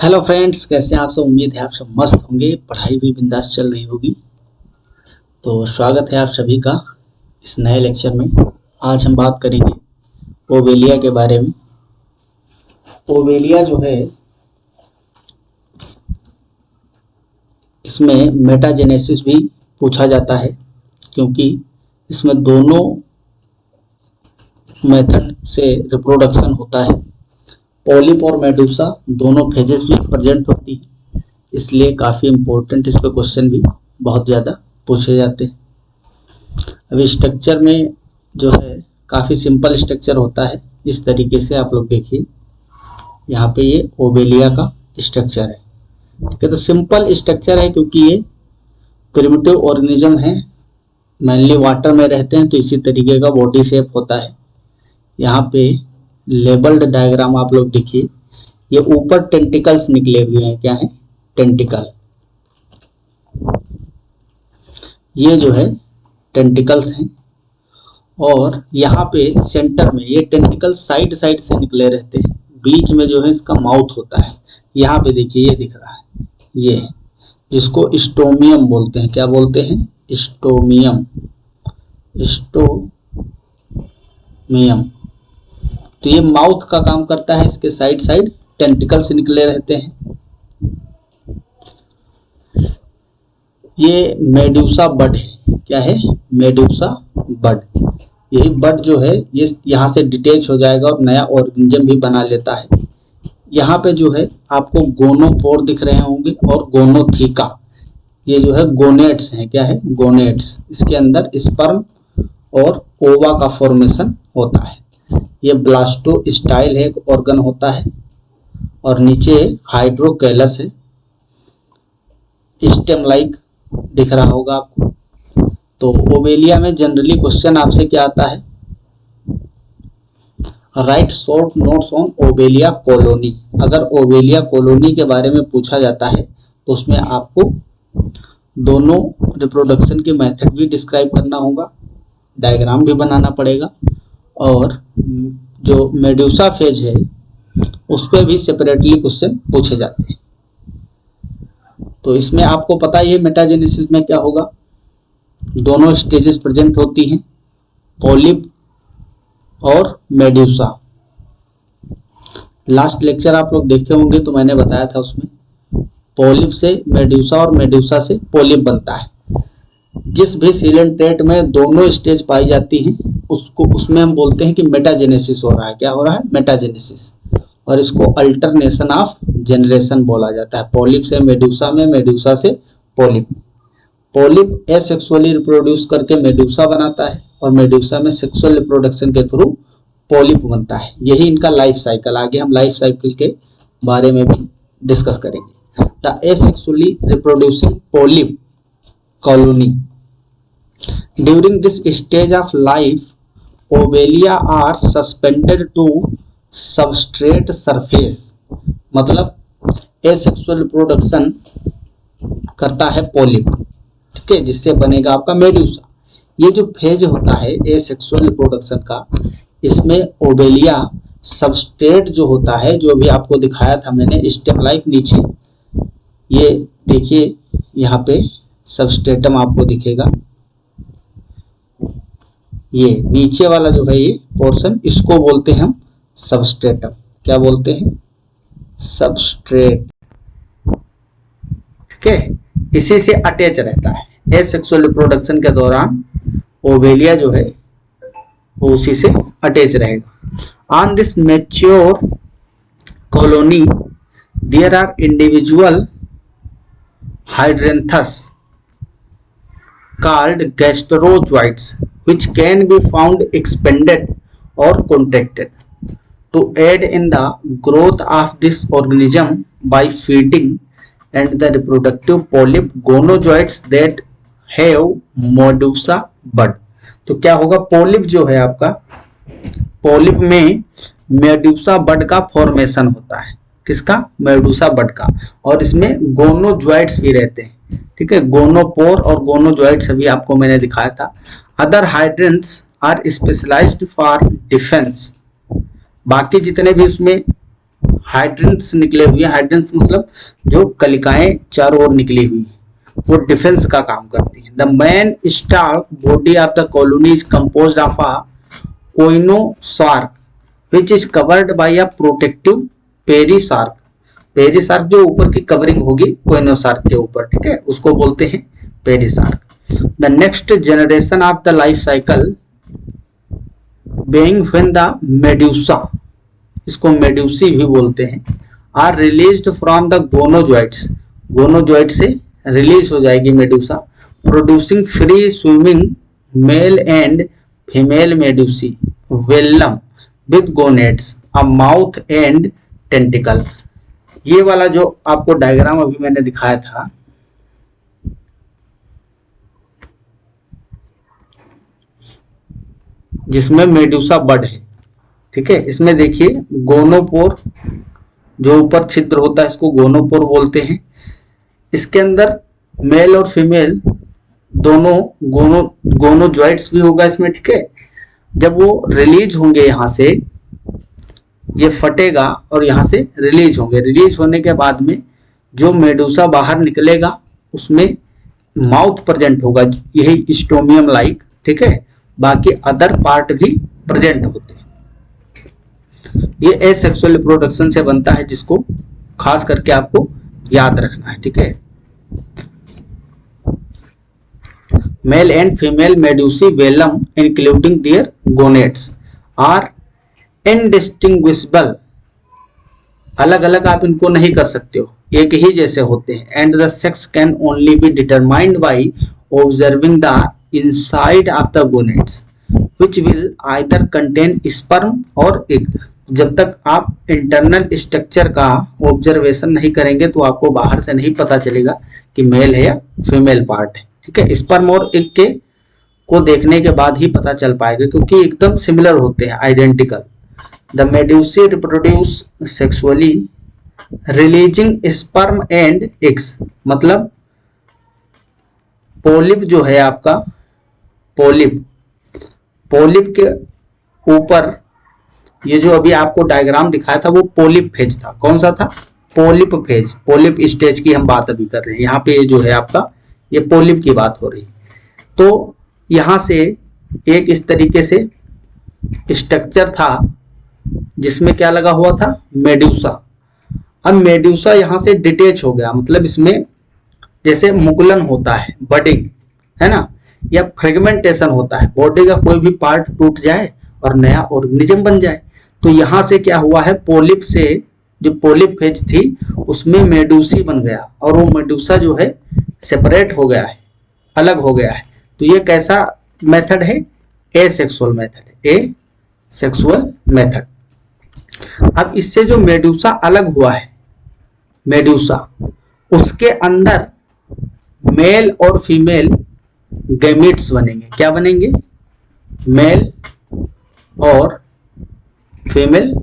Hello friends, कैसे हैं आप सब। उम्मीद है आप सब मस्त होंगे, पढ़ाई भी बिंदास चल रही होगी। तो स्वागत है आप सभी का इस नए लेक्चर में। आज हम बात करेंगे ओवेलिया के बारे में। ओवेलिया जो है, इसमें मेटाजेनेसिस भी पूछा जाता है, क्योंकि इसमें दोनों मेथड से रिप्रोडक्शन होता है। पॉलिप और मेडूसा दोनों फेजेस भी प्रेजेंट होती है, इसलिए काफ़ी इम्पोर्टेंट इस पे क्वेश्चन भी बहुत ज़्यादा पूछे जाते हैं। अभी स्ट्रक्चर में जो है काफ़ी सिंपल स्ट्रक्चर होता है। इस तरीके से आप लोग देखिए, यहाँ पे ये ओवेलिया का स्ट्रक्चर है। ठीक है, तो सिंपल स्ट्रक्चर है क्योंकि ये प्रिमिटिव ऑर्गेनिज्म है, मेनली वाटर में रहते हैं, तो इसी तरीके का बॉडी शेप होता है। यहाँ पे लेबल्ड डायग्राम आप लोग देखिए, ये ऊपर टेंटिकल्स निकले हुए हैं। क्या है? टेंटिकल। ये जो है टेंटिकल्स हैं, और यहाँ पे सेंटर में ये टेंटिकल साइड साइड से निकले रहते हैं। बीच में जो है इसका माउथ होता है। यहाँ पे देखिए, ये दिख रहा है, ये जिसको स्टोमियम बोलते हैं। क्या बोलते हैं? स्टोमियम। स्टोमियम। तो ये माउथ का काम करता है, इसके साइड साइड टेंटिकल से निकले रहते हैं। ये मेडूसा बड है। क्या है? मेडूसा बड। यही बड जो है ये यहाँ से डिटेच हो जाएगा और नया ऑर्गेनिज्म भी बना लेता है। यहाँ पे जो है आपको गोनोपोर दिख रहे होंगे और गोनोथीका, ये जो है गोनेट्स हैं। क्या है? गोनेट्स। इसके अंदर स्पर्म और ओवा का फॉर्मेशन होता है। ये ब्लास्टोस्टाइल है, एक ऑर्गन होता है, और नीचे हाइड्रोकेलस है, स्टेम लाइक दिख रहा होगा आपको। तो ओवेलिया में जनरली क्वेश्चन आपसे क्या आता है? Write short notes on Obelia colony. अगर ओवेलिया कॉलोनी के बारे में पूछा जाता है तो उसमें आपको दोनों रिप्रोडक्शन के मेथड भी डिस्क्राइब करना होगा, डायग्राम भी बनाना पड़ेगा, और जो मेडूसा फेज है उस पर भी सेपरेटली क्वेश्चन पूछे जाते हैं। तो इसमें आपको पता है ये मेटाजेनेसिस में क्या होगा, दोनों स्टेजेस प्रेजेंट होती हैं, पॉलिप और मेडूसा। लास्ट लेक्चर आप लोग देखे होंगे तो मैंने बताया था, उसमें पॉलिप से मेडूसा और मेडूसा से पॉलिप बनता है। जिस भी सीलेंट्रेट में दोनों स्टेज पाई जाती हैं उसमें हम बोलते हैं कि मेटाजेनेसिस हो रहा है। क्या हो रहा है? मेटाजेनेसिस। और इसको अल्टरनेशन ऑफ जनरेशन बोला जाता है। पॉलिप से मेडूसा में, मेडूसा से पॉलिप में। पॉलिप एसेक्सुअली रिप्रोड्यूस करके मेडूसा बनाता है, और मेडूसा में सेक्सुअल रिप्रोडक्शन के थ्रू पॉलिप बनता है। यही इनका लाइफ साइकिल। आगे हम लाइफ साइकिल के बारे में भी डिस्कस करेंगे। The asexually reproducing polyp colony. During this stage of life, Obelia are suspended to substrate surface. मतलब एसेक्सुअल रिप्रोडक्शन करता है पॉलिप, ठीक है, जिससे बनेगा आपका मेडूसा। ये जो फेज होता है एसेक्सुअल रिप्रोडक्शन का, इसमें ओवेलिया सबस्ट्रेट जो होता है, जो भी आपको दिखाया था मैंने स्टेम लाइक नीचे, ये देखिए यहाँ पे सबस्ट्रेटम आपको दिखेगा। ये नीचे वाला जो है ये पोर्शन, इसको बोलते हैं हम सबस्ट्रेटम। क्या बोलते हैं? सबस्ट्रेट। ठीक है, इसी से अटैच रहता है। एसेक्सुअल रिप्रोडक्शन के दौरान ओवेलिया जो है वो उसी से अटैच रहेगा। On this mature colony there are individual hydranths called gastrozoites which can be found expanded or contracted to aid in the growth of this organism by feeding and the reproductive polyp gonozoites that have medusa bud। तो क्या होगा? Polyp जो है आपका, polyp में Medusa बड का formation होता है। किसका? मेडूसा बड का। और इसमें गोनोजॉइट्स भी रहते हैं। ठीक है, गोनोपोर और गोनोजॉइट्स अभी आपको मैंने दिखाया था। Other hydrants are specialised for defence. बाकी जितने भी उसमें हाइड्रेंट्स निकले हुए हैं। हाइड्रेंट्स मतलब जो कलिकाएं चारों ओर निकली हुई हैं, वो डिफेंस का काम करती हैं। The main stalk body of the colony is composed of a coenosarc which is covered by a protective perisarc. Perisarc जो ऊपर की कवरिंग होगी कोइनोसार्क के ऊपर, ठीक है, उसको बोलते हैं perisarc. The next generation of the life cycle being when the medusa, इसको मेड्यूसी भी बोलते हैं, are released from the gonozooids, gonozooid से रिलीज हो जाएगी medusa, producing free swimming male and female medusae velum with gonads a mouth and tentacle. ये वाला जो आपको डायग्राम अभी मैंने दिखाया था, जिसमें मेडुसा बड है, ठीक है, इसमें देखिए गोनोपोर जो ऊपर छिद्र होता है इसको गोनोपोर बोलते हैं। इसके अंदर मेल और फीमेल दोनों गोनोजॉइड्स भी होगा इसमें, ठीक है। जब वो रिलीज होंगे यहाँ से, ये फटेगा और यहाँ से रिलीज होंगे। रिलीज होने के बाद में जो मेडुसा बाहर निकलेगा उसमें माउथ प्रेजेंट होगा, यही स्टोमियम लाइक, ठीक है। बाकी अदर पार्ट भी प्रेजेंट होते हैं। ये एसेक्सुअल रिप्रोडक्शन से बनता है, जिसको खास करके आपको याद रखना है, ठीक है। Male and female medusae velum including their gonads are indistinguishable, अलग अलग आप इनको नहीं कर सकते हो, एक ही जैसे होते हैं। And the sex can only be determined by observing the inside of the gonads which will either contain sperm or egg। जब तक आप इंटरनल स्ट्रक्चर का ऑब्जर्वेशन नहीं करेंगे तो आपको बाहर से नहीं पता चलेगा कि मेल है या फीमेल पार्ट है, ठीक है। स्पर्म और एग के को देखने के बाद ही पता चल पाएगा, क्योंकि एकदम सिमिलर होते हैं, identical. The medusae reproduce sexually releasing sperm and eggs, मतलब पोलिप जो है आपका, पोलिप के ऊपर ये जो अभी आपको डायग्राम दिखाया था वो पोलिप फेज था। कौन सा था? पोलिप फेज, पोलिप स्टेज की हम बात अभी कर रहे हैं। यहाँ पे ये जो है आपका, ये पोलिप की बात हो रही है। तो यहाँ से एक इस तरीके से स्ट्रक्चर था जिसमें क्या लगा हुआ था? मेड्यूसा। अब मेड्यूसा यहाँ से डिटेच हो गया, मतलब इसमें जैसे मुकुलन होता है, बडिंग है ना, या फ्रेगमेंटेशन होता है, बॉडी का कोई भी पार्ट टूट जाए और नया ऑर्गेनिज्म बन जाए। तो यहाँ से क्या हुआ है, पोलिप से जो पोलिप फेज थी उसमें मेडूसी बन गया, और वो मेडूसा जो है सेपरेट हो गया है, अलग हो गया है। तो ये कैसा मेथड है? Asexual method, asexual method. अब इससे जो मेडूसा अलग हुआ है, मेडूसा, उसके अंदर मेल और फीमेल गैमीट्स बनेंगे। क्या बनेंगे? मेल और फीमेल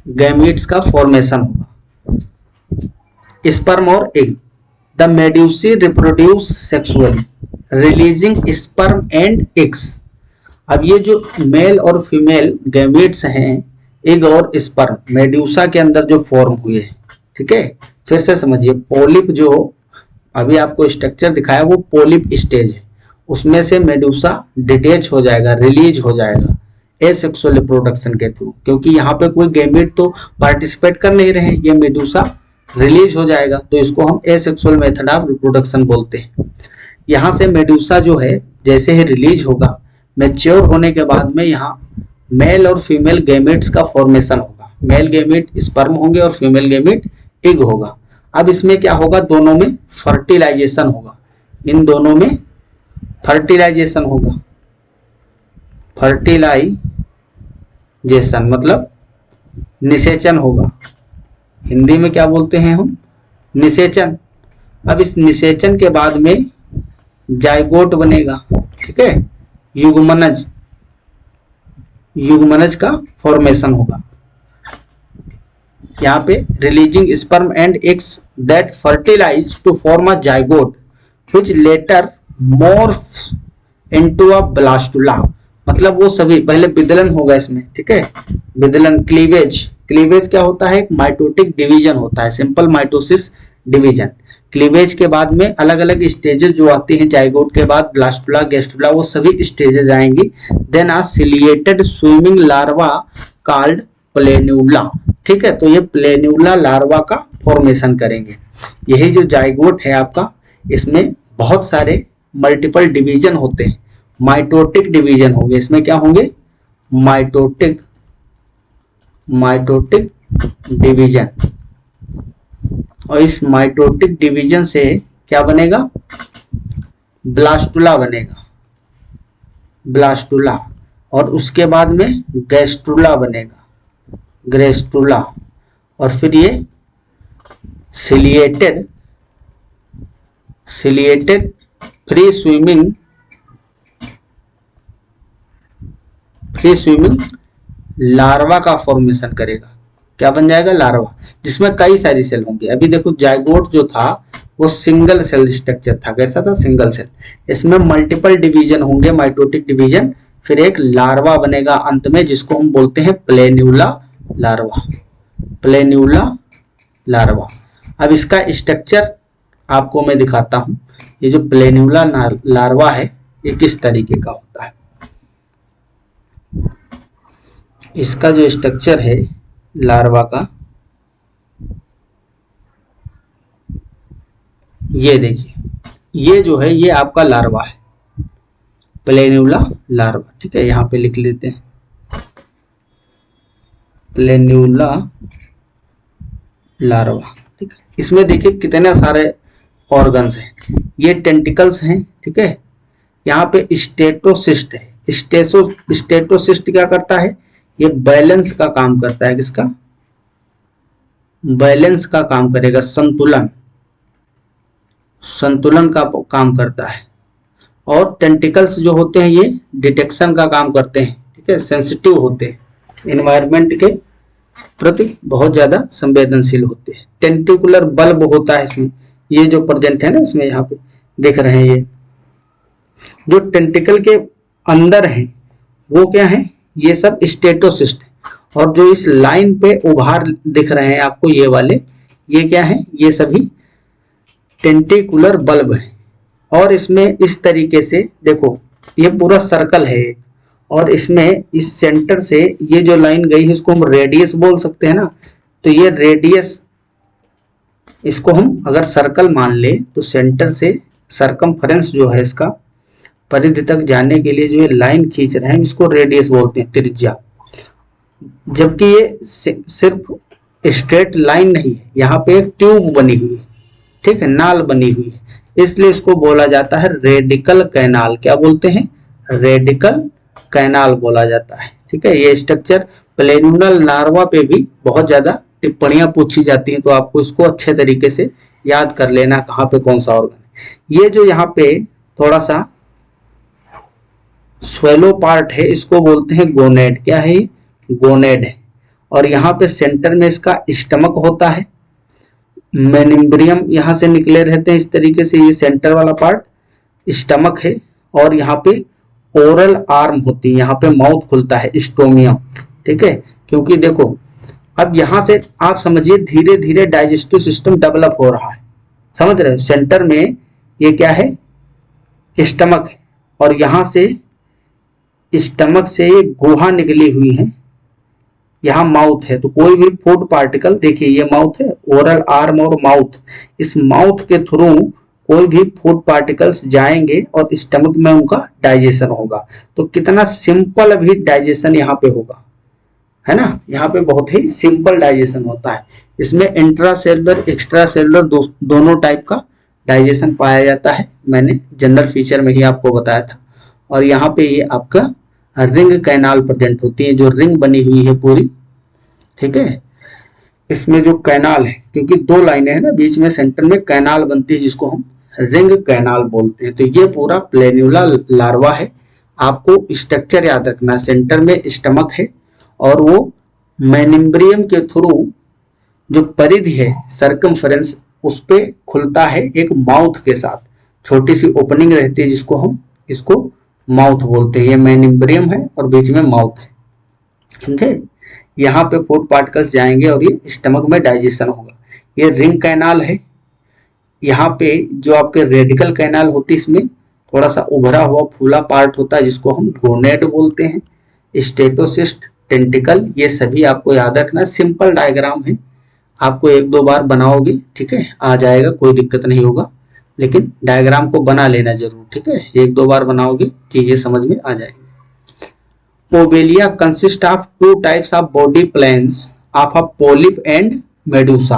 गैमीट्स का फॉर्मेशन होगा, स्पर्म और egg. The medusae reproduce sexually releasing sperm and eggs. अब ये जो मेल और फीमेल गैमीट्स हैं, एग और स्पर्म, मेड्यूसा के अंदर जो फॉर्म हुए हैं, ठीक है। फिर से समझिए, पोलिप जो अभी आपको स्ट्रक्चर दिखाया वो पोलिप स्टेज है, उसमें से मेडूसा डिटेच हो जाएगा, रिलीज हो जाएगा एसेक्सुअल रिप्रोडक्शन के थ्रू, क्योंकि यहाँ पे कोई गैमेट तो पार्टिसिपेट कर नहीं रहे, ये मेडूसा रिलीज हो जाएगा। तो इसको हम एसेक्सुअल मेथड ऑफ रिप्रोडक्शन बोलते हैं। यहाँ से मेडूसा जो है जैसे ही रिलीज होगा, मैच्योर होने के बाद में यहाँ मेल और फीमेल गैमेट्स का फॉर्मेशन होगा। मेल गैमेट स्पर्म होंगे और फीमेल गैमेट एग होगा। अब इसमें क्या होगा? दोनों में फर्टिलाइजेशन होगा, इन दोनों में फर्टिलाइजेशन होगा। फर्टिलाइजेशन मतलब निषेचन होगा, हिंदी में क्या बोलते हैं हम? निषेचन। अब इस निषेचन के बाद में जाइगोट बनेगा, ठीक है, युग्मनज, युग्मनज का फॉर्मेशन होगा। यहाँ पे releasing sperm and eggs that fertilise to form a zygote which later morph into a blastula. मतलब वो सभी, पहले विदलन होगा इसमें, ठीक है, विदलन, क्लीवेज क्लीवेज क्या होता है? एक माइटोटिक डिवीजन होता है, सिंपल माइटोसिस डिवीजन। क्लीवेज के बाद में अलग अलग स्टेजेस जो आती हैं जाइगोट के बाद, ब्लास्टुला, गैस्ट्रुला, वो सभी स्टेजेस आएंगी। देन आ सिलिएटेड स्विमिंग लार्वा कॉल्ड प्लेन्यूला। ठीक है, तो ये प्लेन्यूला लार्वा का फॉर्मेशन करेंगे। यही जो जाइगोट है आपका, इसमें बहुत सारे मल्टीपल डिवीजन होते हैं, माइटोटिक डिवीजन होंगे। इसमें क्या होंगे? Mitotic division. और इस माइटोटिक डिवीजन से क्या बनेगा? ब्लास्टुला बनेगा, ब्लास्टुला। और उसके बाद में गैस्ट्रुला बनेगा, ग्रेस्ट्रुला। और फिर ये सिलिएटेड फ्री स्विमिंग लार्वा का फॉर्मेशन करेगा। क्या बन जाएगा? लार्वा, जिसमें कई सारी सेल होंगी। अभी देखो जाइगोट जो था वो सिंगल सेल स्ट्रक्चर था। कैसा था? Single cell. इसमें मल्टीपल डिवीजन होंगे, माइटोटिक डिवीजन, फिर एक लार्वा बनेगा अंत में, जिसको हम बोलते हैं प्लेन्यूला लार्वा, प्लेन्यूला लार्वा। अब इसका स्ट्रक्चर आपको मैं दिखाता हूं। ये जो प्लेन्यूला लार्वा है ये किस तरीके का होता है। इसका जो स्ट्रक्चर है लार्वा का, ये देखिए, ये जो है ये आपका लार्वा है, प्लेन्यूला लार्वा। ठीक है, यहां पे लिख लेते हैं प्लेन्यूला लार्वा। ठीक है, इसमें देखिए कितने सारे ऑर्गन्स हैं। ये टेंटिकल्स हैं। ठीक है, यहाँ पे स्टेटोसिस्ट है। स्टेटोसिस्ट क्या करता है? ये बैलेंस का काम करता है। किसका? बैलेंस का काम करेगा, संतुलन का काम करता है। और टेंटिकल्स जो होते हैं ये डिटेक्शन का काम करते हैं। ठीक है, सेंसिटिव होते हैं, एनवायरनमेंट के प्रति बहुत ज्यादा संवेदनशील होते हैं। टेंटिकुलर बल्ब होता है इसमें, ये जो प्रेजेंट है ना इसमें, यहाँ पे देख रहे हैं, ये जो टेंटिकल के अंदर है वो क्या है? ये सब स्टेटोसिस्ट है। और जो इस लाइन पे उभार दिख रहे हैं आपको ये वाले, ये क्या है? ये सभी टेंटिकुलर बल्ब है। और इसमें इस तरीके से देखो, ये पूरा सर्कल है और इसमें इस सेंटर से ये जो लाइन गई है इसको हम रेडियस बोल सकते हैं ना। तो ये रेडियस, इसको हम अगर सर्कल मान ले तो सेंटर से सरकमफेरेंस जो है इसका, परिधि तक जाने के लिए जो ये लाइन खींच रहे हैं इसको रेडियस बोलते हैं, त्रिज्या। जबकि ये सिर्फ स्ट्रेट लाइन नहीं है, यहाँ पे एक ट्यूब बनी हुई है। ठीक है, नाल बनी हुई है, इसलिए इसको बोला जाता है रेडिकल कैनाल। क्या बोलते हैं? रेडिकल कैनाल बोला जाता है। ठीक है, ये स्ट्रक्चर प्लेन्यूला लार्वा पे भी बहुत ज्यादा टिप्पणियां पूछी जाती हैं, तो आपको इसको अच्छे तरीके से याद कर लेना कहाँ पे कौन सा ऑर्गन है। ये जो यहाँ पे थोड़ा सा स्वेलो पार्ट है इसको बोलते हैं गोनेड। क्या है? गोनेड है। और यहाँ पे सेंटर में इसका स्टमक होता है, मेनिम्ब्रियम यहाँ से निकले रहते हैं इस तरीके से, ये सेंटर वाला पार्ट स्टमक है। और यहाँ पे ओरल आर्म होती है, यहाँ पे माउथ खुलता है, स्टोमियम। ठीक है, क्योंकि देखो अब यहाँ से आप समझिए धीरे धीरे डाइजेस्टिव सिस्टम डेवलप हो रहा है। समझ रहे हो? सेंटर में ये क्या है? स्टमक है। और यहाँ से स्टमक से ये गुहा निकली हुई है, यहाँ माउथ है। तो कोई भी फूड पार्टिकल, देखिए ये माउथ है, ओरल आर्म और माउथ, इस माउथ के थ्रू कोई भी फूड पार्टिकल्स जाएंगे और स्टमक में उनका डाइजेशन होगा। तो कितना सिंपल भी डाइजेशन यहाँ पे होगा, है ना। यहाँ पे बहुत ही सिंपल डाइजेशन होता है। इसमें इंट्रासेलुलर एक्स्ट्रा सेलुलर दोनों टाइप का डाइजेशन पाया जाता है, मैंने जनरल फीचर में ही आपको बताया था। और यहाँ पे ये आपका रिंग कैनाल प्रेजेंट होती है, जो रिंग बनी हुई है पूरी। ठीक है, इसमें जो कैनाल है, क्योंकि दो लाइनें हैं ना बीच में, सेंटर में कैनाल बनती है जिसको हम रिंग कैनाल बोलते हैं। तो ये पूरा प्लेन्यूला लार्वा है। आपको स्ट्रक्चर याद रखना, सेंटर में स्टमक है और वो मेनिम्ब्रियम के थ्रू जो परिधि है सरकमफेरेंस उस पे खुलता है एक माउथ के साथ, छोटी सी ओपनिंग रहती है जिसको हम इसको माउथ बोलते हैं। ये मेनिम्ब्रियम है और बीच में माउथ है। समझे? यहाँ पे फूड पार्टिकल्स जाएंगे और ये स्टमक में डाइजेशन होगा। ये रिंग कैनाल है। यहाँ पे जो आपके रेडिकल कैनाल होती है, इसमें थोड़ा सा उभरा हुआ फूला पार्ट होता है जिसको हम गोनेड बोलते हैं। स्टेटोसिस्ट, टेंटिकल, ये सभी आपको याद रखना। सिंपल डायग्राम है, आपको एक दो बार बनाओगे, ठीक है, आ जाएगा, कोई दिक्कत नहीं होगा, लेकिन डायग्राम को बना लेना जरूर, ठीक है। एक दो बार बनाओगे चीजें समझ में आ जाएंगी। Pobelia consists of two types of body plans of a polyp and medusa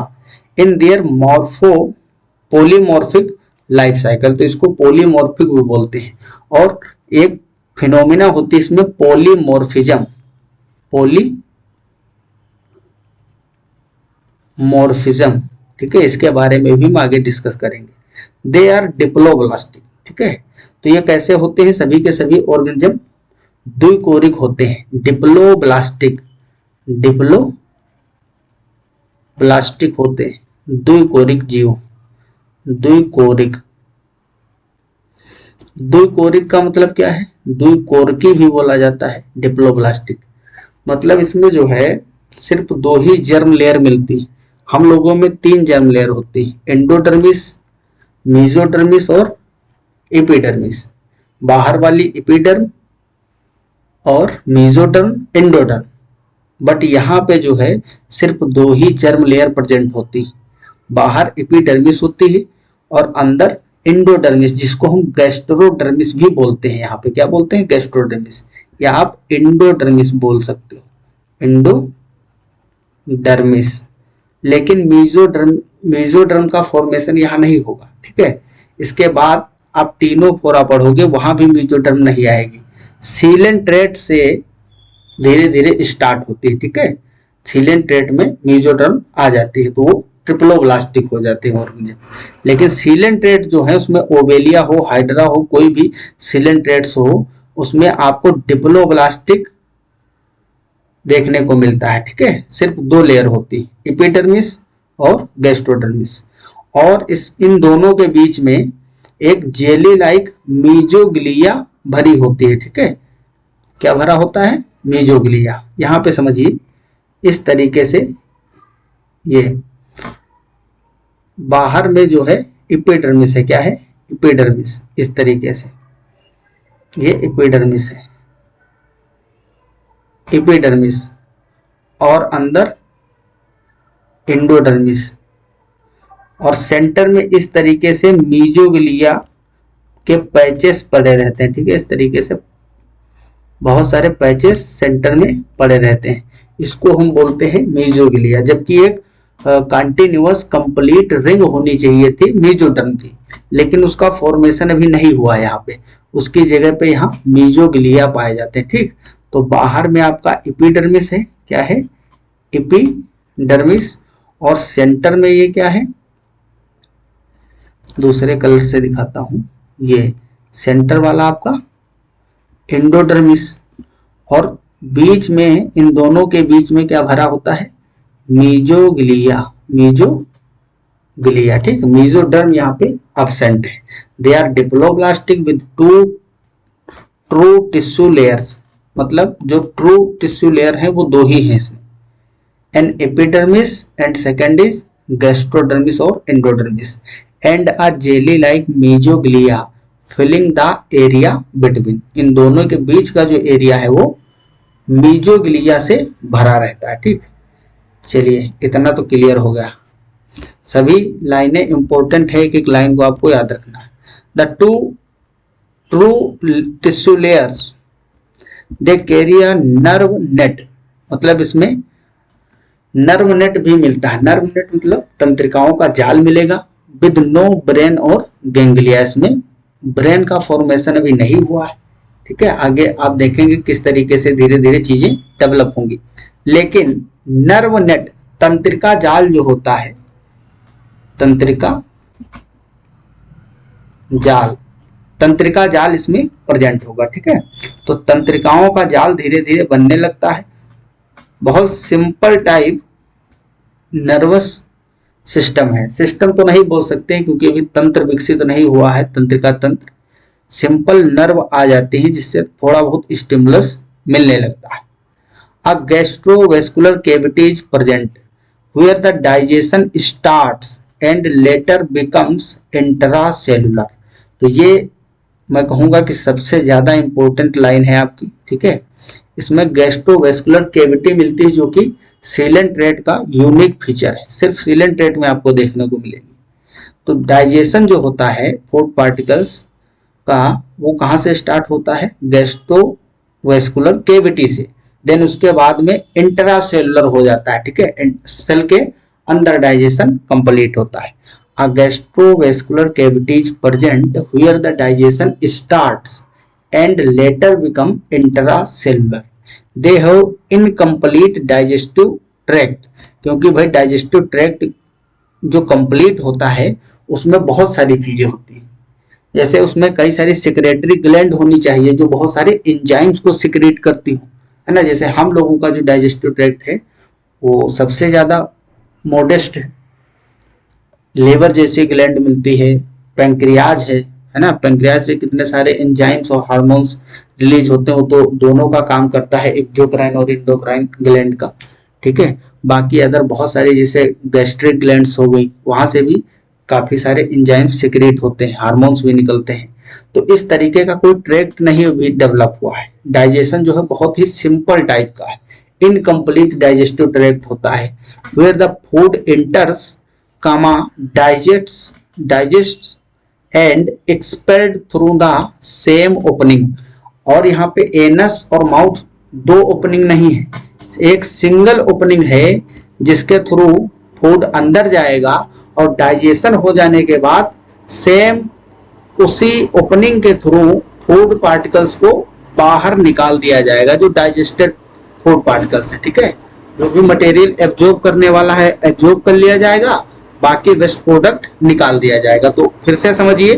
in their polymorphic life cycle. तो इसको पोलीमॉर्फिक भी बोलते हैं। और एक फिनोमिना होती है इसमें पोलीमॉर्फिज्म, पोलीमॉर्फिज्म, ठीक है, इसके बारे में भी हम आगे डिस्कस करेंगे। दे आर डिप्लोब्लास्टिक, ठीक है। तो ये कैसे होते हैं? सभी के सभी ऑर्गेनिज्म द्विकोरिक होते हैं, डिप्लोब्लास्टिक, डिप्लोब्लास्टिक होते हैं, द्विकोरिक जीव, द्विकोरिक। द्विकोरिक का मतलब क्या है? द्विकोरकी भी बोला जाता है डिप्लोब्लास्टिक। मतलब इसमें जो है सिर्फ दो ही जर्म लेयर मिलती है। हम लोगों में 3 जर्म लेयर होती है, एंडोडर्मिस, मेसोडर्मिस और एपिडर्मिस। बाहर वाली एपिडर्म और मेसोडर्म, एंडोडर्म। बट यहाँ पे जो है सिर्फ 2 ही जर्म लेयर प्रेजेंट होती है। बाहर एपिडर्मिस होती है और अंदर एंडोडर्मिस, जिसको हम गैस्ट्रोडर्मिस भी बोलते हैं। यहाँ पे क्या बोलते हैं? गैस्ट्रोडर्मिस, या आप एंडोडर्मिस बोल सकते हो, एंडोडर्मिस। लेकिन मेसोडर्म का फॉर्मेशन यहाँ नहीं होगा, ठीक है। इसके बाद आप टीनोफोरा पढ़ोगे, वहां भी मेसोडर्म नहीं आएगी। सीलेंट्रेट से धीरे धीरे स्टार्ट होती है, ठीक है। सीलेंट्रेट में मेसोडर्म आ जाती है तो वो ट्रिप्लोब्लास्टिक हो जाते हैं ऑर्गेनिज्म। लेकिन सीलेंट्रेट जो है उसमें ओबेलिया हो, हाइड्रा हो, कोई भी सीलेंट्रेट्स हो, उसमें आपको डिप्लोब्लास्टिक देखने को मिलता है, ठीक है। सिर्फ 2 लेयर होती है, एपिडर्मिस और गैस्ट्रोडर्मिस। और इन दोनों के बीच में एक जेली लाइक मीजोग्लिया भरी होती है, ठीक है। क्या भरा होता है? मीजोग्लिया। यहाँ पे समझिए इस तरीके से, ये बाहर में जो है एपिडर्मिस है, क्या है? एपिडर्मिस। इस तरीके से ये एपिडर्मिस है, एपिडर्मिस, और अंदर एंडोडर्मिस, और सेंटर में इस तरीके से मीजोग्लिया के पैचेस पड़े रहते हैं, ठीक है। इस तरीके से बहुत सारे पैचेस सेंटर में पड़े रहते हैं, इसको हम बोलते हैं मीजोग्लिया। जबकि एक कंटिन्यूअस कंप्लीट रिंग होनी चाहिए थी मेसोडर्म की, लेकिन उसका फॉर्मेशन अभी नहीं हुआ यहाँ पे, उसकी जगह पे यहाँ मीजोग्लिया पाए जाते हैं, ठीक। तो बाहर में आपका एपिडर्मिस है, क्या है? एपिडर्मिस। और सेंटर में ये क्या है? दूसरे कलर से दिखाता हूं, ये सेंटर वाला आपका एंडोडर्मिस। और बीच में, इन दोनों के बीच में क्या भरा होता है? मीजोग्लिया, मीजोग्लिया, ठीक। मेसोडर्म यहाँ पे एब्सेंट है। They are diploblastic with 2 true tissue layers. मतलब जो ट्रू टिश्यू लेयर है वो 2 ही है इसमें, an epidermis and second is gastrodermis और endodermis, and a jelly like mesoglea filling the area between. इन दोनों के बीच का जो एरिया है वो मीजोग्लिया से भरा रहता है, ठीक। चलिए इतना तो क्लियर हो गया। सभी लाइनें इंपॉर्टेंट है, एक एक लाइन को आपको याद रखना है। The 2 true tissue layers they carry a nerve net. मतलब इसमें नर्व नेट भी मिलता है। नर्व नेट मतलब तंत्रिकाओं का जाल मिलेगा, विद नो ब्रेन और गैंग्लिया। इसमें ब्रेन का फॉर्मेशन अभी नहीं हुआ है, ठीक है। आगे आप देखेंगे किस तरीके से धीरे धीरे चीजें डेवलप होंगी। लेकिन नर्व नेट, तंत्रिका जाल जो होता है, तंत्रिका जाल, तंत्रिका जाल इसमें प्रेजेंट होगा, ठीक है। तो तंत्रिकाओं का जाल धीरे धीरे बनने लगता है। बहुत सिंपल टाइप नर्वस सिस्टम है। सिस्टम तो नहीं बोल सकते क्योंकि अभी तंत्र विकसित नहीं हुआ है, तंत्रिका तंत्र। सिंपल नर्व आ जाती है जिससे थोड़ा बहुत स्टिमुलस मिलने लगता है। A gastrovascular cavity is present where the digestion starts and later becomes intracellular। तो ये मैं कहूंगा कि सबसे ज्यादा इंपॉर्टेंट लाइन है आपकी, ठीक है। इसमें गैस्ट्रोवेस्कुलर कैविटी मिलती है जो कि सीलेंट ट्रैक्ट का यूनिक फीचर है, सिर्फ सीलेंट ट्रैक्ट में आपको देखने को मिलेगी। तो डाइजेशन जो होता है फूड पार्टिकल्स का, वो कहाँ से स्टार्ट होता है, गैस्ट्रोवेस्कुलर कैविटी से, देन उसके बाद में इंट्रासेलुलर हो जाता है, ठीक है, सेल के अंदर डाइजेशन कंप्लीट होता है। A gastrovascular cavity is present where the digestion starts and later become intracellular. They have incomplete digestive tract, क्योंकि भाई डाइजेस्टिव ट्रैक्ट जो कंप्लीट होता है उसमें बहुत सारी चीजें होती हैं, जैसे उसमें कई सारी सिक्रेटरी ग्लैंड होनी चाहिए जो बहुत सारे एंजाइम्स को सिक्रेट करती हो, है ना। जैसे हम लोगों का जो डाइजेस्टिव ट्रैक्ट है वो सबसे ज्यादा मोडेस्ट है, लेवर जैसी ग्लैंड मिलती है, पैंक्रियाज है ना, पैंक्रियाज से कितने सारे एंजाइम्स और हार्मोन्स रिलीज होते हैं, वो तो दोनों का काम करता है, एक्सोक्राइन और इंडोक्राइन ग्लैंड का, ठीक है। बाकी अदर बहुत सारे जैसे गैस्ट्रिक ग्लैंड्स हो गई, वहां से भी काफी सारे एंजाइम्स सिक्रेट होते हैं, हार्मोन्स भी निकलते हैं। तो इस तरीके का कोई ट्रैक्ट नहीं भी डेवलप हुआ है। डाइजेशन जो है बहुत ही सिंपल टाइप का है, इनकम्प्लीट डाइजेस्टिव ट्रैक्ट होता है, where the food enters digests and expelled through the same opening। और यहाँ पे एनस और माउथ दो ओपनिंग नहीं है, एक सिंगल ओपनिंग है जिसके थ्रू फूड अंदर जाएगा और डाइजेशन हो जाने के बाद सेम उसी ओपनिंग के थ्रू फूड पार्टिकल्स को बाहर निकाल दिया जाएगा, जो डाइजेस्टेड फूड पार्टिकल्स है, ठीक है। जो भी मटेरियल एब्जॉर्ब करने वाला है एब्जॉर्ब कर लिया जाएगा, बाकी वेस्ट प्रोडक्ट निकाल दिया जाएगा। तो फिर से समझिए,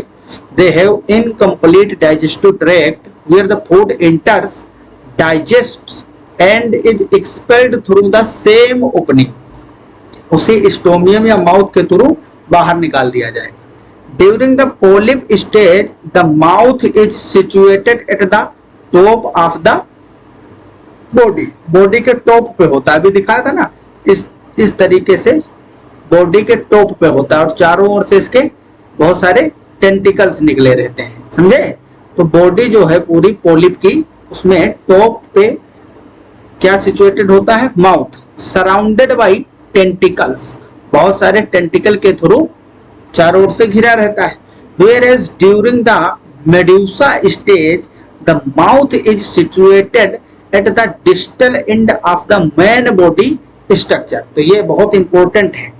they have incomplete digestive tract where the food enters, digests and is expelled through the same opening, उसी स्टोमियम या माउथ के थ्रू बाहर निकाल दिया जाएगा। During the polyp stage the mouth is situated at the top of the body, body के top पे होता है, अभी दिखाया था ना, इस तरीके से बॉडी के टॉप पे होता है और चारों ओर से इसके बहुत सारे टेंटिकल्स निकले रहते हैं, समझे। तो बॉडी जो है पूरी पोलिप की, उसमें टॉप पे क्या सिचुएटेड होता है, माउथ, सराउंडेड बाई टेंटिकल्स, बहुत सारे टेंटिकल के थ्रू चारों ओर से घिरा रहता है। Whereas during the medusa stage the mouth is situated at the distal end of the main body structure। तो ये बहुत इंपॉर्टेंट है,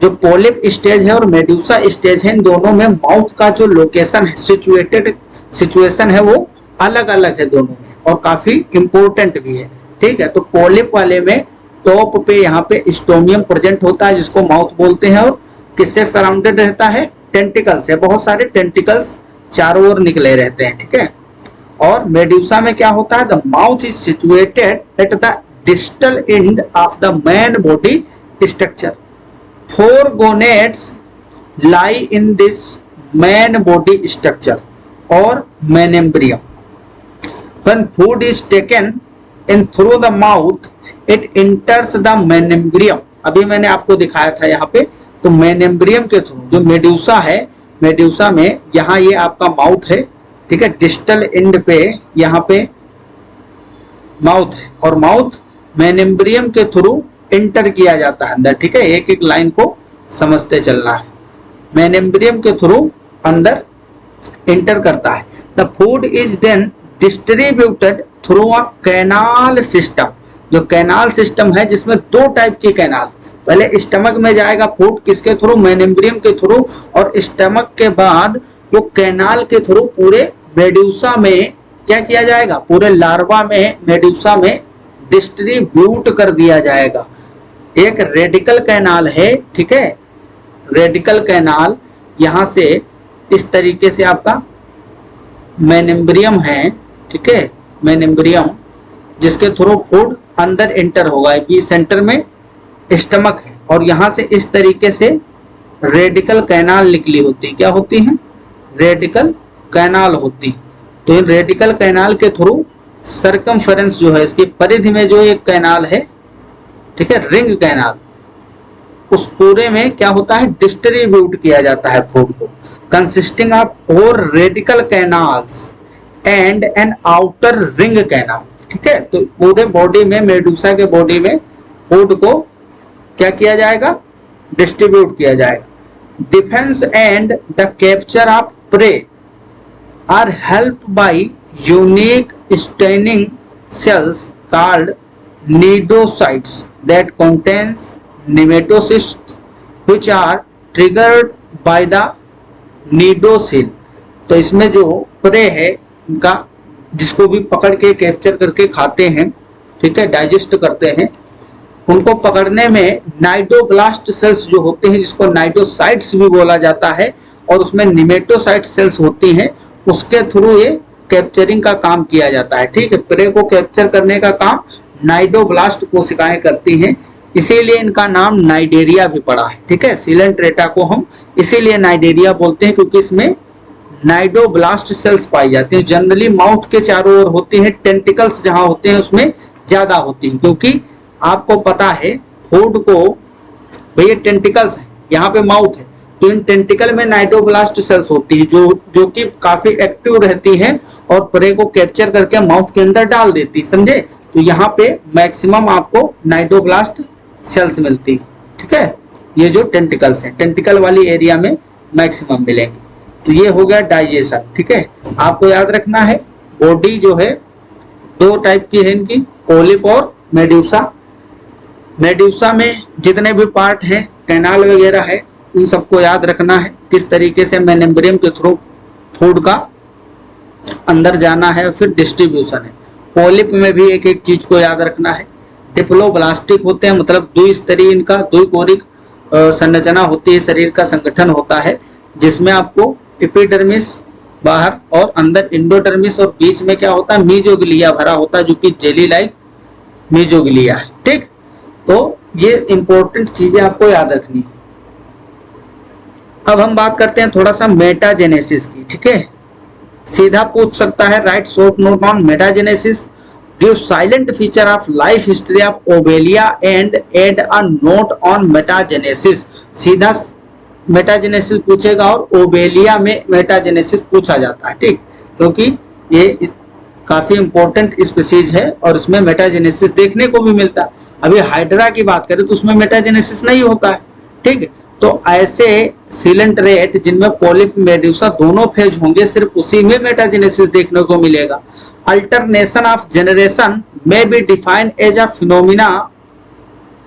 जो पोलिप स्टेज है और मेड्यूसा स्टेज है, इन दोनों में माउथ का जो लोकेशन है, सिचुएशन है, वो अलग अलग है दोनों में और काफी इंपॉर्टेंट भी है, ठीक है। तो पोलिप वाले में टॉप पे यहाँ पे स्टोमियम प्रेजेंट होता है जिसको माउथ बोलते हैं, और किससे सराउंडेड रहता है, टेंटिकल से, बहुत सारे टेंटिकल्स चारों ओर निकले रहते हैं, ठीक है। और मेड्यूसा में क्या होता है, the mouth is situated at the distal end of the main body structure. 4 gonads lie in this main body structure or mammarium. When food is taken in through the mouth, it enters the mammarium। अभी मैंने आपको दिखाया था यहाँ पे, तो mammarium के through, जो मेड्यूसा है, मेड्यूसा में यहाँ ये आपका माउथ है, ठीक है, डिस्टल एंड पे यहाँ पे माउथ है और माउथ mammarium के थ्रू एंटर किया जाता है अंदर, ठीक है। एक एक लाइन को समझते चलना है, मेम्ब्रेन के थ्रू अंदर एंटर करता है। The food is then distributed through a canal system. जो कैनाल सिस्टम है जिसमें 2 टाइप के कैनाल, पहले स्टमक में जाएगा फूड, किसके थ्रू, मेम्ब्रेन के थ्रू, और स्टमक के बाद वो कैनाल के थ्रू पूरे मेड्यूसा में क्या किया जाएगा, पूरे लार्वा में मेड्यूसा में डिस्ट्रीब्यूट कर दिया जाएगा। एक रेडिकल कैनाल है, ठीक है, रेडिकल कैनाल यहां से इस तरीके से आपका मेम्ब्रेन है, ठीक है, मेम्ब्रेन जिसके थ्रू फूड अंदर एंटर होगा, ये सेंटर में स्टमक है और यहां से इस तरीके से रेडिकल कैनाल निकली होती है, क्या होती है, रेडिकल कैनाल होती है। तो इन रेडिकल कैनाल के थ्रू सरकमफेरेंस जो है, इसकी परिधि में जो एक कैनाल है, ठीक है, रिंग कैनाल, उस पूरे में क्या होता है, डिस्ट्रीब्यूट किया जाता है फूड को, consisting of 4 radical canals and an outer ring canal, ठीक है। तो पूरे बॉडी में, मेडूसा के बॉडी में फूड को क्या किया जाएगा, डिस्ट्रीब्यूट किया जाएगा। Defence and the capture of prey are help by unique stinging cells called nidocytes that contains nematocysts which are triggered by the nidocil। तो इसमें जो प्रे है इनका, जिसको भी पकड़ के कैप्चर करके खाते हैं, ठीक है, डाइजेस्ट करते हैं, उनको पकड़ने में नाइडोब्लास्ट सेल्स जो होते हैं, जिसको नाइडोसाइट्स भी बोला जाता है, और उसमें निमेटोसाइट सेल्स होती हैं, उसके थ्रू ये कैप्चरिंग का काम किया जाता है, ठीक है। प्रे को कैप्चर करने का काम नाइडोब्लास्ट कोशिकाएं करती हैं, इसीलिए इनका नाम नाइडेरिया भी पड़ा है, ठीक है। सिलेंट्रेटा को हम इसीलिए नाइडेरिया बोलते हैं क्योंकि इसमें नाइडोब्लास्ट सेल्स पाई जाती हैं। जनरली माउथ के चारों ओर होती हैं, टेंटिकल्स जहां होते हैं उसमें ज्यादा होती हैं, क्योंकि आपको पता है फूड को, भैया टेंटिकल्स है, यहाँ पे माउथ है, तो इन टेंटिकल में नाइडोब्लास्ट सेल्स होती है जो कि काफी एक्टिव रहती है और प्रे को कैप्चर करके माउथ के अंदर डाल देती, समझे। तो यहाँ पे मैक्सिमम आपको नाइडोब्लास्ट सेल्स मिलती, ठीक है। ये जो टेंटिकल्स हैं, टेंटिकल वाली एरिया में मैक्सिमम मिलेंगे। तो ये हो गया डाइजेशन, ठीक है। आपको याद रखना है बॉडी जो है 2 टाइप की है इनकी, पोलिप और मेड्यूसा। मेड्यूसा में जितने भी पार्ट हैं, कैनाल वगैरह है, उन सबको याद रखना है, किस तरीके से मेम्ब्रेन के थ्रू फूड का अंदर जाना है, फिर डिस्ट्रीब्यूशन है। पोलिप में भी एक एक चीज को याद रखना है। डिप्लोब्लास्टिक होते हैं, मतलब द्विस्तरीय इनका द्विकोरिक संरचना होती है, शरीर का संगठन होता है, जिसमें आपको एपिडर्मिस बाहर और अंदर इंडोडर्मिस, और बीच में क्या होता है, मीजोग्लिया भरा होता है, जो कि जेली लाइक मीजोग्लिया है, ठीक। तो ये इंपॉर्टेंट चीजें आपको याद रखनी है। अब हम बात करते हैं थोड़ा सा मेटाजेनेसिस की, ठीक है। सीधा पूछ सकता है, write short note on metagenesis, give salient feature of life history of Obelia and add a note on metagenesis. सीधा मेटाजेनेसिस पूछेगा और ओबेलिया में मेटाजेनेसिस पूछा जाता है, ठीक, क्योंकि ये काफी इंपॉर्टेंट स्पीसीज है और इसमें मेटाजेनेसिस देखने को भी मिलता है। अभी हाइड्रा की बात करें तो उसमें मेटाजेनेसिस नहीं होता है, ठीक है। तो ऐसे सिलेंट्रेट जिनमें पोलिप मेड्यूसा दोनों फेज होंगे, सिर्फ उसी में मेटाजेनेसिस देखने को मिलेगा। अल्टरनेशन ऑफ जनरेशन में be defined as a phenomena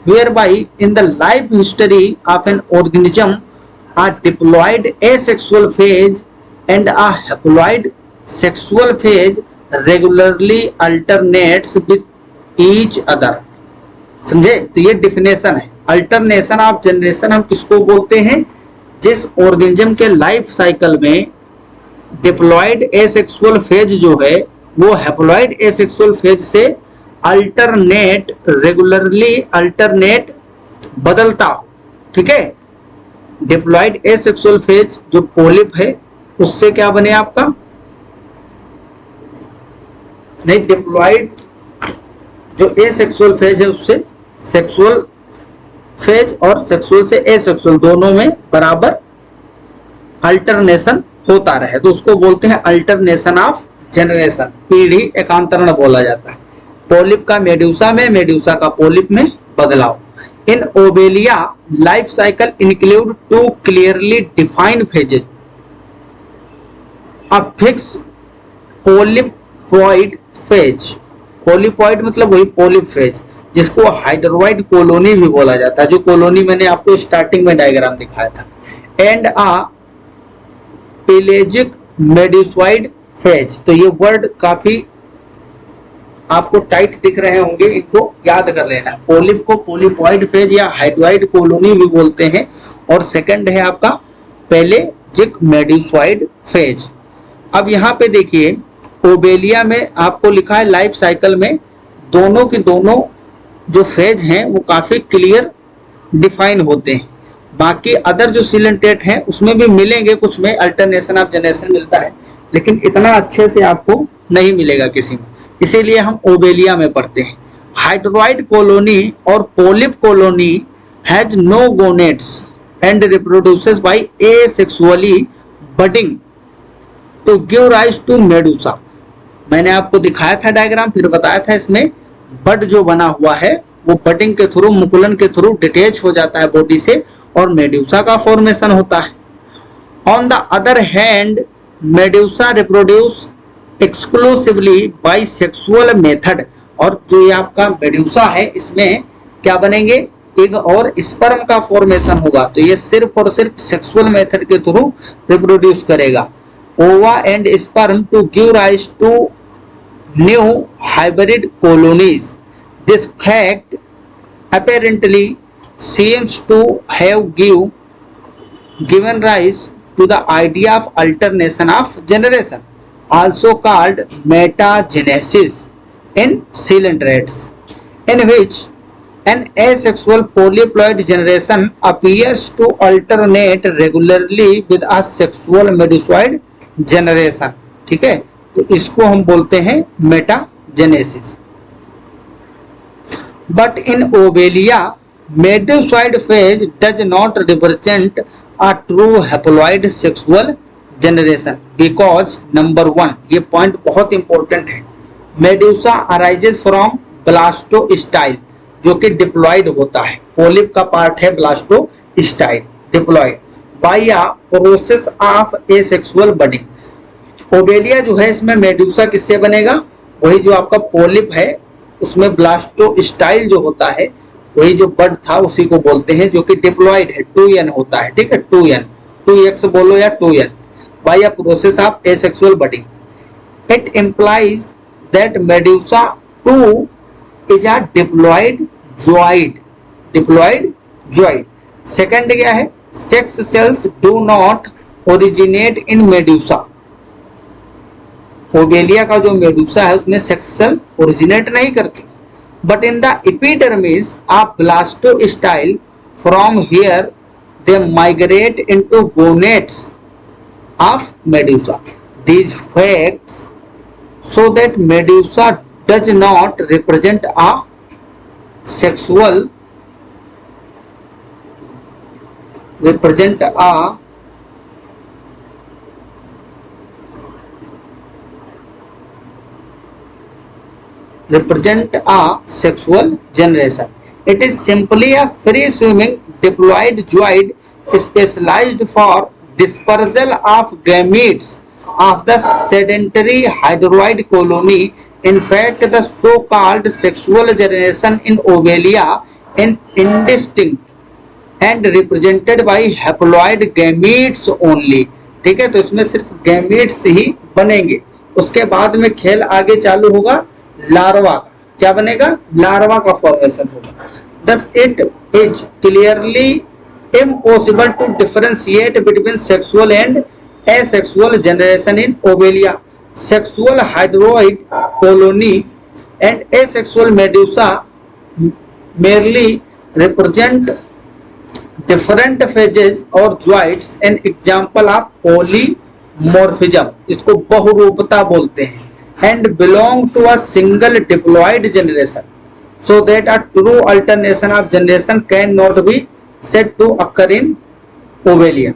whereby in the life history of an organism a diploid asexual phase and a haploid sexual phase regularly alternates with each other। समझे। तो ये definition है। Alternation of generation हम किसको बोलते हैं, जिस organism के लाइफ साइकिल में डिप्लॉइड एसेक्सुअल फेज जो है वो हैप्लॉइड एसेक्सुअल फेज से अल्टरनेट, रेगुलरली अल्टरनेट बदलता हो, ठीक है। डिप्लॉइड एसेक्सुअल फेज जो पोलिप है उससे क्या बने आपका, नहीं, डिप्लॉइड जो एसेक्सुअल फेज है उससे सेक्सुअल फेज और सेक्सुअल से एसेक्सुअल दोनों में बराबर अल्टरनेशन होता रहे, तो उसको बोलते हैं अल्टरनेशन ऑफ जनरेशन, पीढ़ी एकांतरण बोला जाता है। पोलिप का मेड्यूसा में, मेड्यूसा का पोलिप में बदलाव। In Obelia life cycle include 2 clearly defined phases, a fix polypoid phase, polypoid मतलब वही पोलिप फेज, जिसको हाइड्रोइड कॉलोनी भी बोला जाता है, जो कॉलोनी मैंने आपको स्टार्टिंग में डायग्राम दिखाया था, एंड आ पेलेजिक मेड्यूसॉइड फेज। तो ये वर्ड काफी आपको टाइट दिख रहे होंगे, इनको याद कर लेना। पोलिप को पोलिपॉइड फेज या हाइड्रोइड कॉलोनी भी बोलते हैं, और सेकंड है आपका पेलेजिक मेड्यूसॉइड फेज। अब यहाँ पे देखिए ओबेलिया में आपको लिखा है लाइफ साइकिल में दोनों के दोनों जो फेज हैं वो काफी क्लियर डिफाइन होते हैं। बाकी अदर जो सिलेंटेट हैं उसमें भी मिलेंगे, कुछ में अल्टरनेशन ऑफ जनरेशन मिलता है, लेकिन इतना अच्छे से आपको नहीं मिलेगा किसी में। इसीलिए हम ओबेलिया में पढ़ते हैं। हाइड्रोइड कॉलोनी और polyp colony has no gonads and reproduces by asexually budding to give rise to medusa. मैंने आपको दिखाया था डायग्राम, फिर बताया था इसमें बड जो बना हुआ है वो बडिंग के थ्रू, मुकुलन के थ्रू डिटेच हो जाता है बॉडी से और मेड्यूसा का फॉर्मेशन होता है। On the other hand medusa reproduce exclusively by sexual method. और जो ये आपका मेड्यूसा है इसमें क्या बनेंगे, एग और स्पर्म का फॉर्मेशन होगा, तो ये सिर्फ और सिर्फ सेक्सुअल मेथड के थ्रू रिप्रोड्यूस करेगा। Ova and sperm to give rise to new hybrid colonies. This fact apparently seems to have given rise to the idea of alternation of generation, also called metagenesis in coelanthrates, in which an asexual polyploid generation appears to alternate regularly with a sexual medusoid generation। ठीक है, तो इसको हम बोलते हैं metagenesis. But in Obelia, medusoid phase does not represent a true haploid sexual generation because number 1, ये point बहुत important है, मेडुसा अराइजेस फ्रॉम ब्लास्टोस्टाइल जो कि डिप्लॉइड होता है, पोलिप का पार्ट है blastostyle, diploid by a process of asexual budding. Obelia जो है इसमें मेडुसा किससे बनेगा, वही जो आपका पोलिप है उसमें ब्लास्टोस्टाइल जो होता है वही जो बड था उसी को बोलते हैं, जो कि डिप्लॉइड है, 2n होता है। ठीक है, 2n, 2x बोलो या 2n, by a process of asexual budding. It implies that medusa 2 is a diploid zooid. Second क्या है, sex cells do not originate in medusa. Obelia का जो मेडुसा है उसमें सेक्स सेल ओरिजिनेट नहीं करती, but in the epidermis of blastostyle from here they migrate into gonads of medusa. These facts show that medusa does not represent a sexual sexual generation. It is simply a free swimming diploid zooid specialized for dispersal of gametes of the sedentary hydroid colony. In fact, the so-called sexual generation in Obelia is indistinct and represented by haploid gametes only। ठीक है, तो इसमें सिर्फ gametes ही बनेंगे, उसके बाद में खेल आगे चालू होगा लार्वा का। क्या बनेगा, लार्वा का फॉर्मेशन होगा। Thus it is clearly impossible to differentiate between sexual and asexual generation in Obelia. Sexual hydroid colony and asexual medusa merely represent different phases or zooids, an example of polymorphism, इसको बहुरूपता बोलते हैं, and belong to a single diploid generation, so that a true alternation of generation cannot be said to occur in Obelia.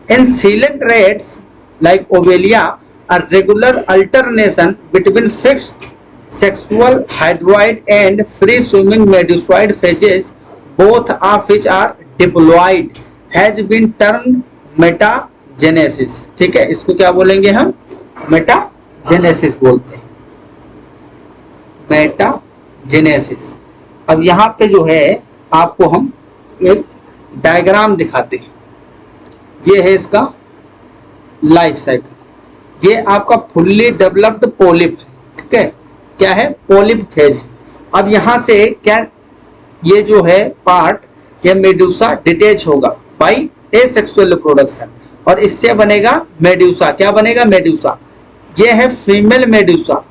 In coelanthrates like Obelia, a regular alternation between fixed sexual hydroid and free swimming medusoid phases, both of which are diploid, has been termed metagenesis। ठीक है, इसको क्या बोलेंगे हम, metagenesis बोलते हैं, metagenesis. अब यहाँ पे जो है आपको हम एक डायग्राम दिखाते हैं, ये है इसका लाइफ साइकिल। ये आपका फुल्ली डेवलप्ड पोलिप है, ठीक है, क्या है, पोलिप फेज है। अब यहाँ से क्या, ये जो है पार्ट, ये मेडुसा डिटेच होगा बाई एसेक्सुअल रिप्रोडक्शन और इससे बनेगा मेडुसा। क्या बनेगा, मेडुसा। ये है फीमेल मेडुसा।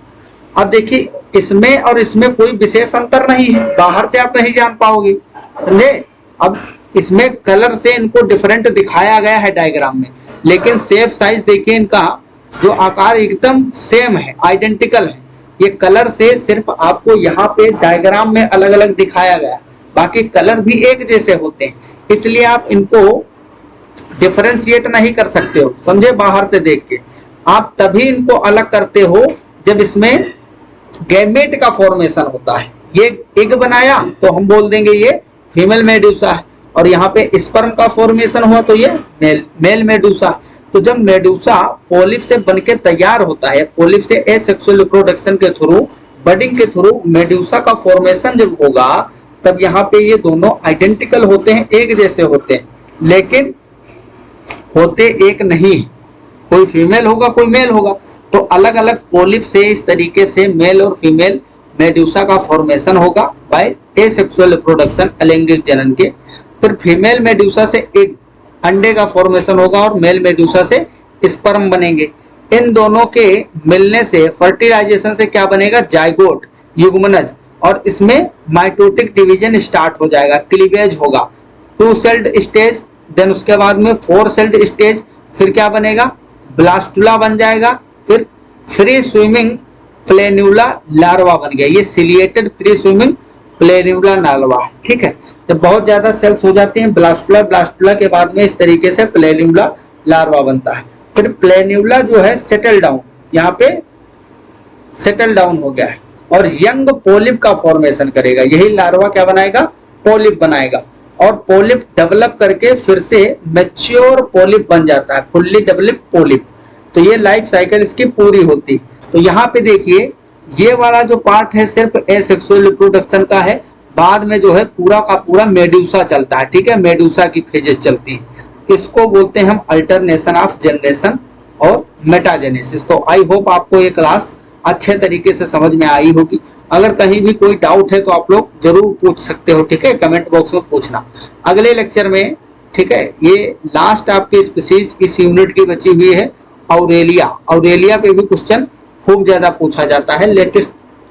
अब देखिए इसमें और इसमें कोई विशेष अंतर नहीं है, बाहर से आप नहीं जान पाओगे, समझे। अब इसमें कलर से इनको डिफरेंट दिखाया गया है डायग्राम में, लेकिन शेप साइज देखिए इनका जो आकार एकदम सेम है, आइडेंटिकल है। ये कलर से सिर्फ आपको यहाँ पे डायग्राम में अलग अलग दिखाया गया, बाकी कलर भी एक जैसे होते हैं, इसलिए आप इनको डिफरेंशिएट नहीं कर सकते हो, समझे। बाहर से देख के आप तभी इनको अलग करते हो जब इसमें गैमेट का फॉर्मेशन होता है। ये एग बनाया तो हम बोल देंगे ये फीमेल मेडूसा है, और यहाँ पे स्पर्म का फॉर्मेशन हुआ तो ये मेल मेडूसा। तो जब मेडूसा पॉलिप से बनके तैयार होता है, पॉलिप से एसेक्सुअल रिप्रोडक्शन के थ्रू, बडिंग के थ्रू मेडूसा का फॉर्मेशन जब होगा, तब यहाँ पे ये दोनों आइडेंटिकल होते हैं, एक जैसे होते हैं, लेकिन होते एक नहीं, कोई फीमेल होगा कोई मेल होगा। तो अलग अलग पॉलिप से इस तरीके से मेल और फीमेल मेडूसा का फॉर्मेशन होगा बाय एसेक्सुअल रिप्रोडक्शन, अलैंगिक जनन के। फिर फीमेल मेडूसा से एक अंडे का फॉर्मेशन होगा और मेल मेडूसा से स्पर्म बनेंगे। इन दोनों के मिलने से फर्टिलाइजेशन से क्या बनेगा, जाइगोट, युग्मनज, और इसमें माइटोटिक डिवीजन स्टार्ट हो जाएगा, क्लीवेज होगा, 2 सेल्ड स्टेज, देन उसके बाद में 4 सेल्ड स्टेज, फिर क्या बनेगा, ब्लास्टुला बन जाएगा, फिर फ्री स्विमिंग प्लेन्यूला लार्वा बन गया, ये सिलिएटेड फ्री स्विमिंग प्लेन्यूला लार्वा, ठीक है। जब बहुत ज्यादा सेल्स हो जाती हैं ब्लास्टुला, ब्लास्टुला के बाद में इस तरीके से प्लेन्यूला लार्वा बनता है। फिर प्लेन्यूला जो है सेटल डाउन, यहाँ पे सेटल डाउन हो गया है और यंग पॉलिप का फॉर्मेशन करेगा, यही लार्वा क्या बनाएगा, पॉलिप बनाएगा, और पॉलिप डेवलप करके फिर से मैच्योर पॉलिप बन जाता है, फुल्ली डेवलप पॉलिप। तो ये लाइफ साइकिल इसकी पूरी होती। तो यहाँ पे देखिए ये वाला जो पार्ट है सिर्फ एसेक्सुअल रिप्रोडक्शन का है, बाद में जो है पूरा का पूरा मेडूसा चलता है, ठीक है, मेडूसा की फेजेस चलती हैं। इसको बोलते हैं हम अल्टरनेशन ऑफ जनरेशन और मेटाजेनेसिस। तो आई होप आपको ये क्लास अच्छे तरीके से समझ में आई होगी। अगर कहीं भी कोई डाउट है तो आप लोग जरूर पूछ सकते हो, ठीक है, कमेंट बॉक्स में पूछना। अगले लेक्चर में, ठीक है, ये लास्ट आपकी स्पीसीज इस यूनिट की बची हुई है ऑरेलिया। ऑरेलिया पे भी क्वेश्चन खूब ज्यादा पूछा जाता है, लेटेस्ट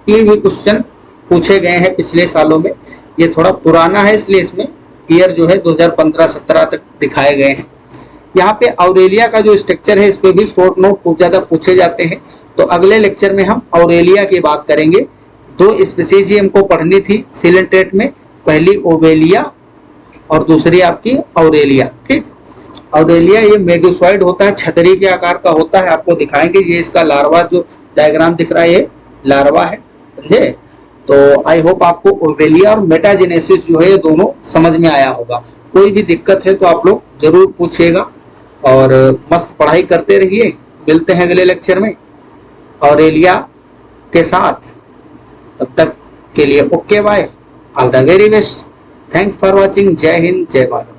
भी क्वेश्चन पूछे गए हैं पिछले सालों में। ये थोड़ा पुराना है इसलिए इसमें ईयर जो है 2015-17 तक दिखाए गए हैं। यहाँ पे ऑरेलिया का जो स्ट्रक्चर है इस पे भी शॉर्ट नोट खूब ज्यादा पूछे जाते हैं। तो अगले लेक्चर में हम ऑरेलिया की बात करेंगे। 2 स्पीसीज ही हमको पढ़नी थी सिलेंट्रेट में, पहली ओवेलिया और दूसरी आपकी ऑरेलिया, ठीक। ऑरेलिया ये मेगोसॉइड होता है, छतरी के आकार का होता है, आपको दिखाएंगे। ये इसका लार्वा जो डायग्राम दिख रहा है ये लार्वा है, समझे। तो आई होप आपको ओवेलिया और मेटाजेनेसिस जो है ये दोनों समझ में आया होगा। कोई भी दिक्कत है तो आप लोग जरूर पूछिएगा और मस्त पढ़ाई करते रहिए। मिलते हैं अगले लेक्चर में ऑरेलिया के साथ, तब तक के लिए okay bye, all the very best, thanks for watching, जय हिंद जय भारत।